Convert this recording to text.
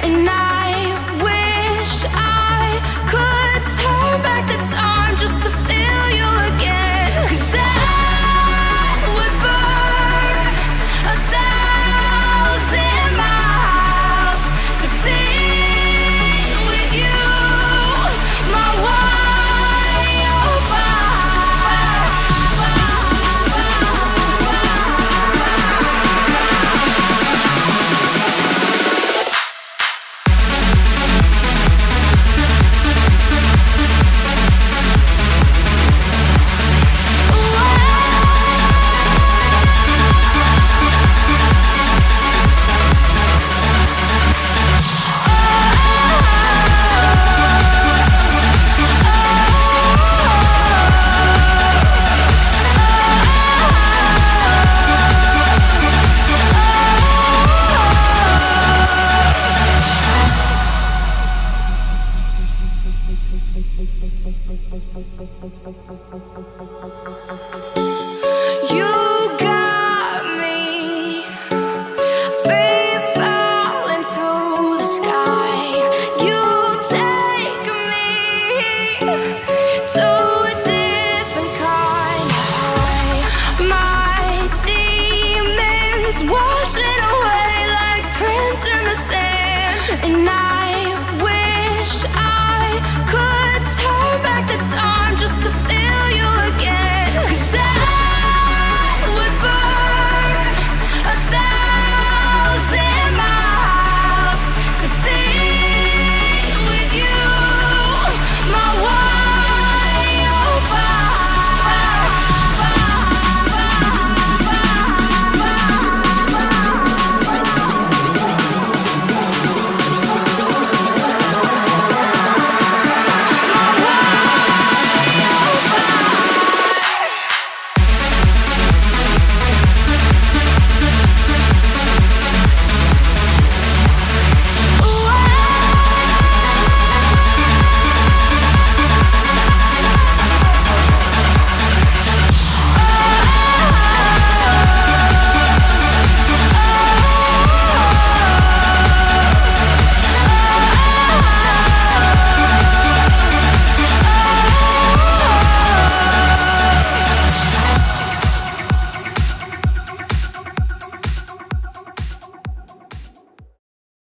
And I wish I could turn back the time just to feel you again. 'Cause I would burn 1,000 miles to be with you, my You got me free falling through the sky. You take me to a different kind of high. My demons washing away like prints in the sand. And I wish I could turn back the time